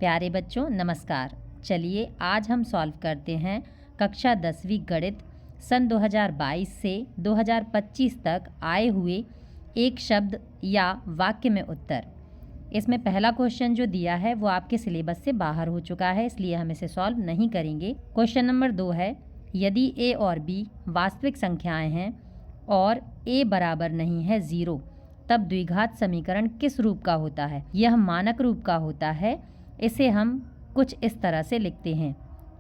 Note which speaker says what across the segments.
Speaker 1: प्यारे बच्चों नमस्कार। चलिए आज हम सॉल्व करते हैं कक्षा 10वीं गणित सन 2022 से 2025 तक आए हुए एक शब्द या वाक्य में उत्तर। इसमें पहला क्वेश्चन जो दिया है वो आपके सिलेबस से बाहर हो चुका है, इसलिए हम इसे सॉल्व नहीं करेंगे। क्वेश्चन नंबर 2 है, यदि a और b वास्तविक संख्याएं हैं और a बराबर नहीं है 0, तब द्विघात समीकरण किस रूप का होता है? यह मानक रूप का होता है। इसे हम कुछ इस तरह से लिखते हैं,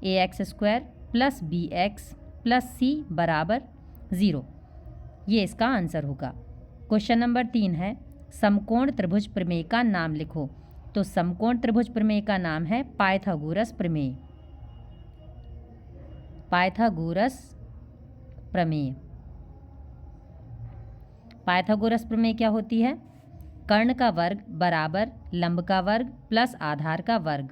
Speaker 1: ax² + bx + c बराबर 0। ये इसका आंसर होगा। क्वेश्चन नंबर 3 है, समकोण त्रिभुज प्रमेय का नाम लिखो। तो समकोण त्रिभुज प्रमेय का नाम है पाइथागोरस प्रमेय। पाइथागोरस प्रमेय। पाइथागोरस प्रमेय क्या होती है? कर्ण का वर्ग बराबर लंब का वर्ग प्लस आधार का वर्ग।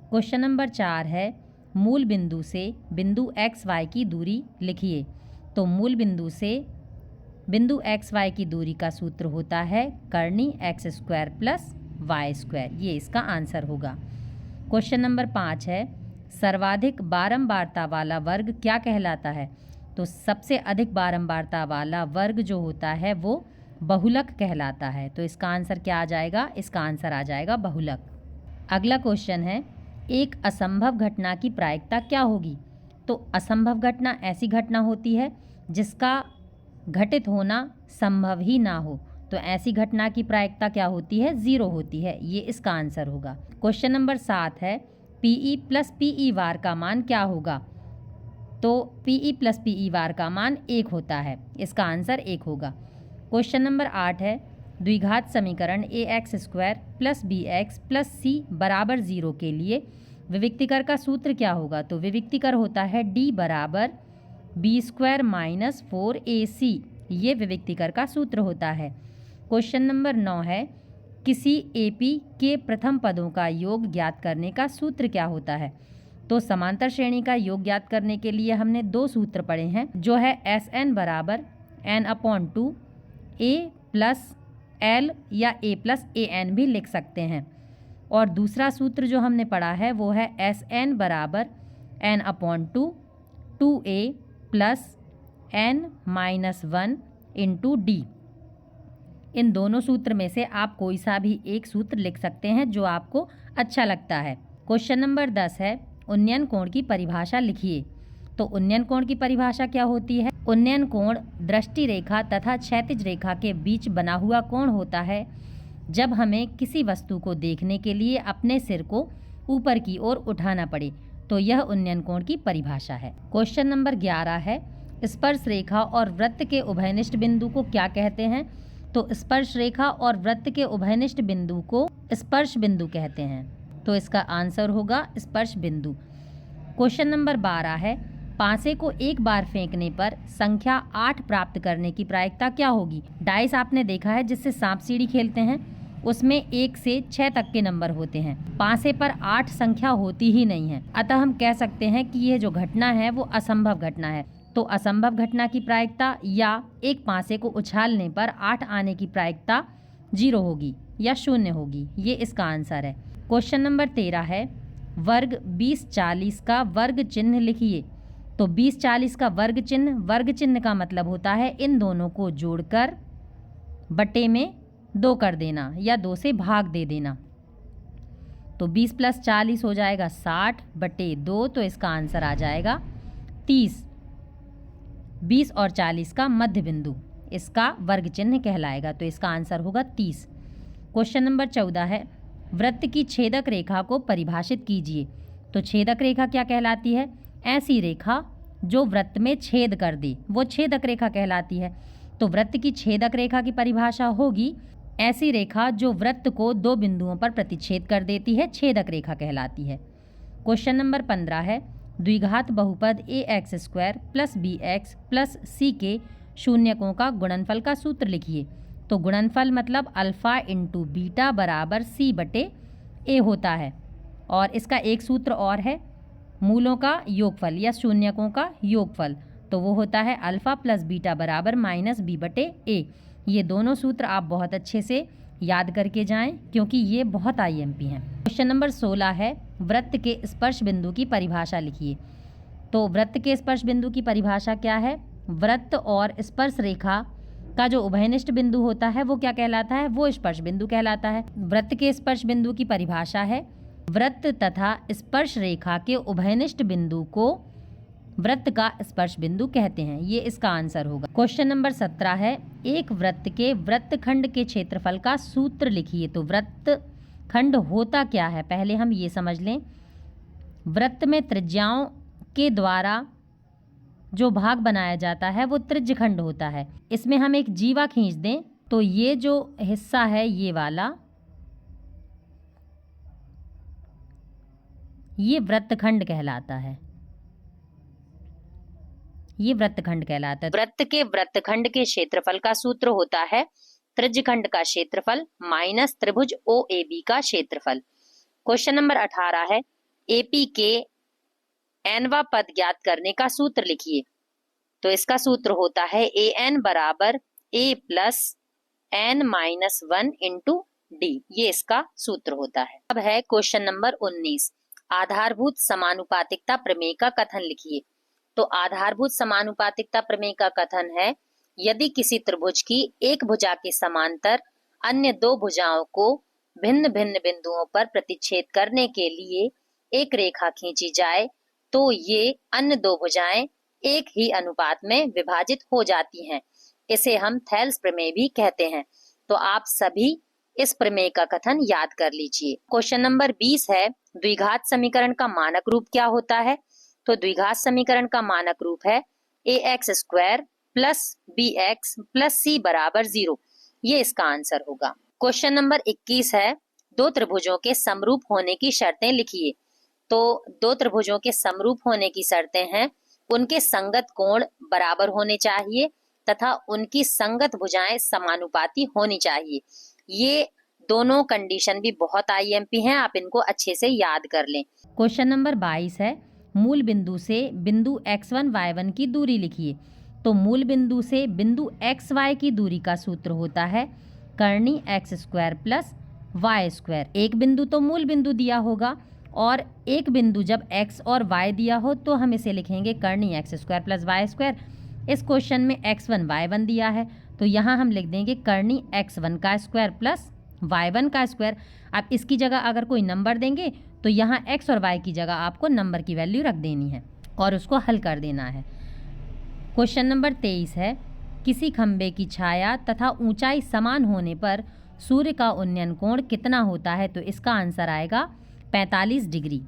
Speaker 1: क्वेश्चन नंबर 4 है, मूल बिंदु से बिंदु एक्स वाई की दूरी लिखिए। तो मूल बिंदु से बिंदु एक्स वाई की दूरी का सूत्र होता है कर्णी x² + y²। ये इसका आंसर होगा। क्वेश्चन नंबर 5 है, सर्वाधिक बारंबारता वाला वर्ग क्या कहलाता है? तो सबसे अधिक बारंबारता वाला वर्ग जो होता है वो बहुलक कहलाता है। तो इसका आंसर क्या आ जाएगा? इसका आंसर आ जाएगा बहुलक। अगला क्वेश्चन है, एक असंभव घटना की प्रायिकता क्या होगी? तो असंभव घटना ऐसी घटना होती है जिसका घटित होना संभव ही ना हो। तो ऐसी घटना की प्रायिकता क्या होती है? 0 होती है। ये इसका आंसर होगा। क्वेश्चन नंबर 7 है, PE + PE वार का मान क्या होगा? तो PE + PE वार का मान 1 होता है। इसका आंसर 1 होगा। क्वेश्चन नंबर 8 है, द्विघात समीकरण ax² + bx + c बराबर 0 के लिए विविक्तिकर का सूत्र क्या होगा? तो विविक्तिकर होता है d बराबर b² - 4ac। ये विविक्तिकर का सूत्र होता है। क्वेश्चन नंबर 9 है, किसी AP के प्रथम पदों का योग ज्ञात करने का सूत्र क्या होता है? तो समांतर श्रेणी का योग ज्ञात करने के लिए हमने 2 सूत्र पढ़े हैं, जो है Sn बराबर n/2 a + l या a + an भी लिख सकते हैं। और दूसरा सूत्र जो हमने पढ़ा है वो है Sn बराबर n/2 2a + n-1 × d। इन दोनों सूत्र में से आप कोई सा भी एक सूत्र लिख सकते हैं जो आपको अच्छा लगता है। क्वेश्चन नंबर 10 है, उन्नयन कोण की परिभाषा लिखिए। तो उन्नयन कोण की परिभाषा क्या होती है? उन्नयन कोण दृष्टि रेखा तथा क्षैतिज रेखा के बीच बना हुआ कोण होता है जब हमें किसी वस्तु को देखने के लिए अपने सिर को ऊपर की ओर उठाना पड़े। तो यह उन्नयन कोण की परिभाषा है। क्वेश्चन नंबर 11 है, स्पर्श रेखा और वृत्त के उभयनिष्ठ बिंदु को क्या कहते हैं? तो स्पर्श रेखा और वृत्त के उभयनिष्ठ बिंदु को स्पर्श बिंदु कहते हैं। तो इसका आंसर होगा स्पर्श बिंदु। क्वेश्चन नंबर 12 है, पासे को एक बार फेंकने पर संख्या 8 प्राप्त करने की प्रायिकता क्या होगी? डाइस आपने देखा है जिससे सांप सीढ़ी खेलते हैं, उसमें 1 से 6 तक के नंबर होते हैं। पासे पर 8 संख्या होती ही नहीं है, अतः हम कह सकते हैं कि यह जो घटना है वो असंभव घटना है। तो असंभव घटना की प्रायिकता या एक पासे को उछालने पर 8 आने की प्रायिकता 0 होगी या 0 होगी। ये इसका आंसर है। क्वेश्चन नंबर 13 है, वर्ग 20-40 का वर्ग चिन्ह लिखिए। तो 20-40 का वर्ग चिन्ह का मतलब होता है इन दोनों को जोड़कर बटे में 2 कर देना या 2 से भाग दे देना। तो 20 + 40 हो जाएगा 60/2। तो इसका आंसर आ जाएगा 30। 20 और 40 का मध्य बिंदु इसका वर्ग चिन्ह कहलाएगा। तो इसका आंसर होगा 30। क्वेश्चन नंबर 14 है, वृत्त की छेदक रेखा को परिभाषित कीजिए। तो छेदक रेखा क्या कहलाती है? ऐसी रेखा जो वृत्त में छेद कर दे वो छेदक रेखा कहलाती है। तो वृत्त की छेदक रेखा की परिभाषा होगी ऐसी रेखा जो वृत्त को 2 बिंदुओं पर प्रतिच्छेद कर देती है, छेदक रेखा कहलाती है। क्वेश्चन नंबर 15 है, द्विघात बहुपद ax² + bx + c के शून्यकों का गुणनफल का सूत्र लिखिए। तो गुणनफल मतलब अल्फ़ा × बीटा बराबर c/a होता है। और इसका एक सूत्र और है, मूलों का योगफल या शून्यकों का योगफल। तो वो होता है अल्फ़ा + बीटा बराबर -b/a। ये दोनों सूत्र आप बहुत अच्छे से याद करके जाएं क्योंकि ये बहुत आईएमपी हैं। क्वेश्चन नंबर 16 है, वृत्त के स्पर्श बिंदु की परिभाषा लिखिए। तो वृत्त के स्पर्श बिंदु की परिभाषा क्या है? वृत्त और स्पर्श रेखा का जो उभयनिष्ठ बिंदु होता है वो क्या कहलाता है? वो स्पर्श बिंदु कहलाता है। वृत्त के स्पर्श बिंदु की परिभाषा है, वृत्त तथा स्पर्श रेखा के उभयनिष्ठ बिंदु को वृत्त का स्पर्श बिंदु कहते हैं। ये इसका आंसर होगा। क्वेश्चन नंबर 17 है, एक वृत्त के वृत्तखंड के क्षेत्रफल का सूत्र लिखिए। तो वृत्तखंड होता क्या है, पहले हम ये समझ लें। वृत्त में त्रिज्याओं के द्वारा जो भाग बनाया जाता है वो त्रिज्यखंड होता है। इसमें हम एक जीवा खींच दें तो ये जो हिस्सा है ये वाला, ये वृत्तखंड कहलाता है। ये वृत्तखंड कहलाता है। वृत्त के वृत्तखंड के क्षेत्रफल का सूत्र होता है त्रिज्यखंड का क्षेत्रफल माइनस त्रिभुज OAB का क्षेत्रफल। क्वेश्चन नंबर 18 है, AP के nवा पद ज्ञात करने का सूत्र लिखिए। तो इसका सूत्र होता है AN बराबर A plus N-1 into D। ये इसका सूत्र होता है। अब है क्वेश्चन नंबर 19, आधारभूत समानुपातिकता प्रमेय का कथन लिखिए। तो आधारभूत समानुपातिकता प्रमेय का कथन है, यदि किसी त्रिभुज की एक भुजा के समांतर अन्य दो भुजाओं को भिन्न भिन्न बिंदुओं पर प्रतिच्छेद करने के लिए एक रेखा खींची जाए तो ये अन्य दो भुजाएं एक ही अनुपात में विभाजित हो जाती हैं। इसे हम थेल्स प्रमेय भी कहते हैं। तो आप सभी इस प्रमेय का कथन याद कर लीजिए। क्वेश्चन नंबर 20 है, द्विघात समीकरण का मानक रूप क्या होता है? तो द्विघात समीकरण का मानक रूप है ax² plus bx plus c बराबर 0। ये इसका आंसर होगा। क्वेश्चन नंबर 21 है, दो त्रिभुजों के समरूप होने की शर्तें लिखिए। तो दो त्रिभुजों के समरूप होने की शर्तें हैं, उनके संगत कोण बराबर होने चाहिए तथा उनकी संगत भुजाएं समानुपाती होनी चाहिए। ये दोनों कंडीशन भी बहुत आईएमपी हैं, आप इनको अच्छे से याद कर लें। क्वेश्चन नंबर 22 है, मूल बिंदु से बिंदु x1 y1 की दूरी लिखिए। तो मूल बिंदु से बिंदु xy की दूरी का सूत्र होता है कर्णी x² प्लस y²। एक बिंदु तो मूल बिंदु दिया होगा और एक बिंदु जब x और y दिया हो तो हम इसे लिखेंगे कर्णी x² प्लस y²। इस क्वेश्चन में x1 y1 दिया है तो यहाँ हम लिख देंगे कर्णी x1 का स्क्वायर प्लस y1 का स्क्वायर। अब इसकी जगह अगर कोई नंबर देंगे तो यहाँ x और y की जगह आपको नंबर की वैल्यू रख देनी है और उसको हल कर देना है। क्वेश्चन नंबर 23 है, किसी खंबे की छाया तथा ऊंचाई समान होने पर सूर्य का उन्नयन कोण कितना होता है? तो इसका आंसर आएगा 45 डिग्री।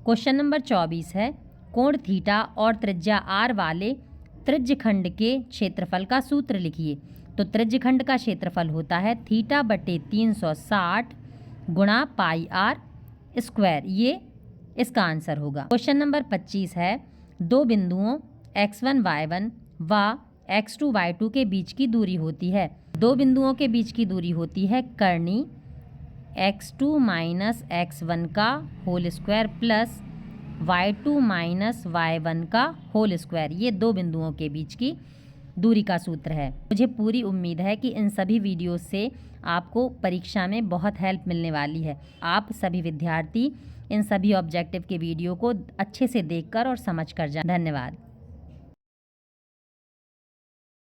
Speaker 1: क्वेश्चन नंबर 24 है, कोण थीटा और त्रिज्या r वाले त्रिज्यखंड के क्षेत्रफल का सूत्र लिखिए। तो त्रिज्यखंड का क्षेत्रफल होता है थीटा बटे 360 गुणा पाई r स्क्वायर। ये इसका आंसर होगा। क्वेश्चन नंबर 25 है, दो बिंदुओं x1 y1 व x2 y2 के बीच की दूरी होती है। दो बिंदुओं के बीच की दूरी होती है कर्णी x2 माइनस x1 का whole square plus y2 minus y1 का होल स्क्वायर। ये दो बिंदुओं के बीच की दूरी का सूत्र है। मुझे पूरी उम्मीद है कि इन सभी वीडियो से आपको परीक्षा में बहुत हेल्प मिलने वाली है। आप सभी विद्यार्थी इन सभी ऑब्जेक्टिव के वीडियो को अच्छे से देखकर और समझकर जाएं। धन्यवाद।